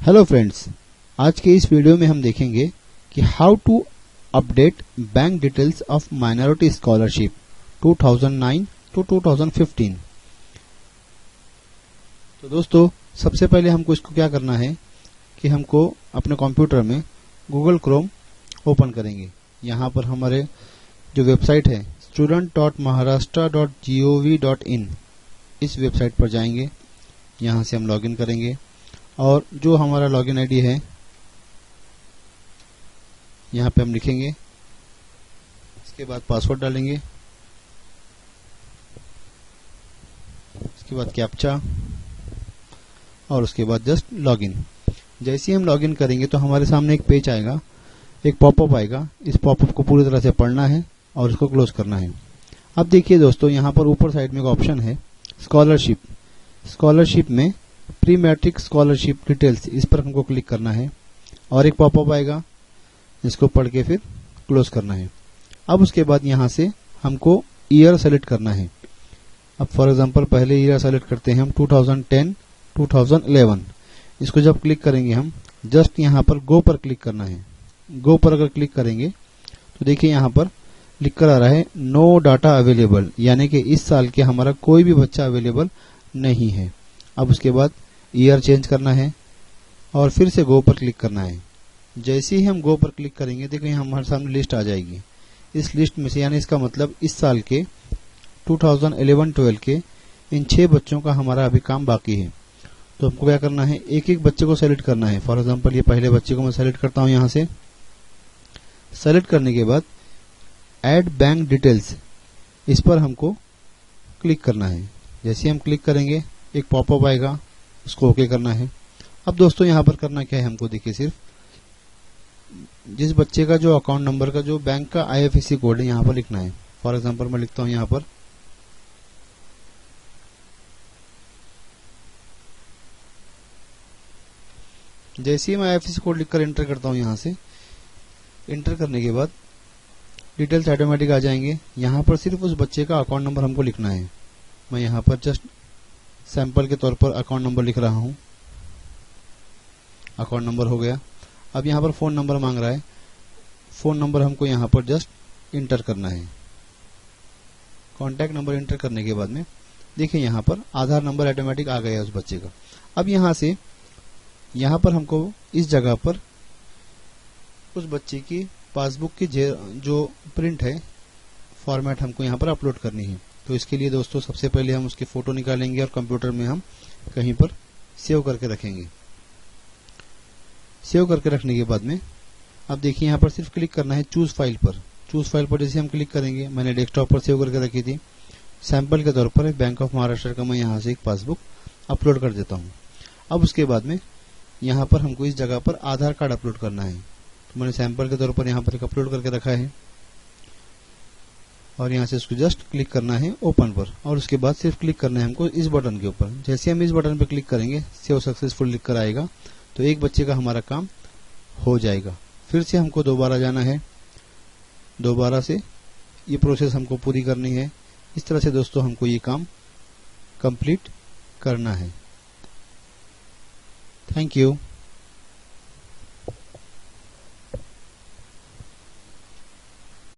Hello friends, आज के इस वीडियो में हम देखेंगे कि how to update bank details of minority scholarship 2009 to 2015। तो दोस्तों, सबसे पहले हमको इसको क्या करना है कि हमको अपने कंप्यूटर में गूगल क्रोम ओपन करेंगे। यहाँ पर हमारे जो वेबसाइट है student.maharashtra.gov.in, इस वेबसाइट पर जाएंगे। यहाँ से हम लॉगिन करेंगे और जो हमारा लॉगिन आईडी है यहाँ पे हम लिखेंगे। इसके बाद पासवर्ड डालेंगे, इसके बाद कैप्चा और उसके बाद जस्ट लॉगिन। जैसे ही हम लॉगिन करेंगे तो हमारे सामने एक पेज आएगा, एक पॉपअप आएगा। इस पॉपअप को पूरी तरह से पढ़ना है और इसको क्लोज करना है। अब देखिए दोस्तों, यहाँ पर ऊपर साइड में एक ऑप्शन है स्कॉलरशिप। स्कॉलरशिप में प्री मैट्रिक स्कॉलरशिप डिटेल्स, इस पर हमको क्लिक करना है और एक पॉपअप आएगा, इसको पढ़ के फिर क्लोज करना है। अब उसके बाद यहाँ से हमको ईयर सेलेक्ट करना है। अब फॉर एग्जांपल पहले ईयर सेलेक्ट करते हैं हम 2010 2011। इसको जब क्लिक करेंगे हम जस्ट यहाँ पर गो पर क्लिक करना है। गो पर अगर क्लिक करेंगे तो देखिए यहाँ पर लिख कर आ रहा है नो डाटा अवेलेबल, यानी कि इस साल के हमारा कोई भी बच्चा अवेलेबल नहीं है। अब उसके बाद ईयर चेंज करना है और फिर से गो पर क्लिक करना है। जैसे ही हम गो पर क्लिक करेंगे देखो यहाँ हमारे सामने लिस्ट आ जाएगी। इस लिस्ट में से, यानी इसका मतलब इस साल के 2011-12 के इन 6 बच्चों का हमारा अभी काम बाकी है। तो हमको क्या करना है, एक एक बच्चे को सेलेक्ट करना है। फॉर एग्जांपल ये पहले बच्चे को मैं सेलेक्ट करता हूँ। यहाँ से सेलेक्ट करने के बाद ऐड बैंक डिटेल्स, इस पर हमको क्लिक करना है। जैसे हम क्लिक करेंगे एक पॉपअप आएगा, उसको ओके करना है। अब दोस्तों यहाँ पर करना क्या है हमको, देखिए सिर्फ जिस बच्चे का जो अकाउंट नंबर का जो बैंक का IFSC कोड है यहाँ पर लिखना है। फॉर एग्जांपल मैं लिखता हूँ यहाँ पर जैसे ही मैं IFSC कोड लिखकर एंटर करता हूँ, यहाँ से एंटर करने के बाद डिटेल्स ऑटोमेटिक आ जाएंगे। यहाँ पर सिर्फ उस बच्चे का अकाउंट नंबर हमको लिखना है। मैं यहाँ पर जस्ट सैंपल के तौर पर अकाउंट नंबर लिख रहा हूँ। अकाउंट नंबर हो गया। अब यहाँ पर फ़ोन नंबर मांग रहा है। फ़ोन नंबर हमको यहाँ पर जस्ट इंटर करना है। कॉन्टैक्ट नंबर इंटर करने के बाद में देखिए यहाँ पर आधार नंबर ऑटोमेटिक आ गया उस बच्चे का। अब यहाँ से यहाँ पर हमको इस जगह पर उस बच्चे की पासबुक की जो प्रिंट है फॉर्मेट हमको यहाँ पर अपलोड करनी है। तो इसके लिए दोस्तों सबसे पहले हम उसकी फ़ोटो निकालेंगे और कंप्यूटर में हम कहीं पर सेव करके रखेंगे। सेव करके रखने के बाद में अब देखिए यहाँ पर सिर्फ क्लिक करना है चूज फाइल पर। चूज फाइल पर जैसे हम क्लिक करेंगे, मैंने डेस्कटॉप पर सेव करके रखी थी। सैंपल के तौर पर बैंक ऑफ महाराष्ट्र का मैं यहाँ से एक पासबुक अपलोड कर देता हूँ। अब उसके बाद में यहाँ पर हमको इस जगह पर आधार कार्ड अपलोड करना है। तो मैंने सैंपल के तौर पर यहाँ पर एक अपलोड करके रखा है और यहाँ से इसको जस्ट क्लिक करना है ओपन पर और उसके बाद सिर्फ क्लिक करना है हमको इस बटन के ऊपर। जैसे हम इस बटन पर क्लिक करेंगे सेव सक्सेसफुल लिख कर आएगा। तो एक बच्चे का हमारा काम हो जाएगा। फिर से हमको दोबारा जाना है, दोबारा से ये प्रोसेस हमको पूरी करनी है। इस तरह से दोस्तों हमको ये काम कंप्लीट करना है। Thank you.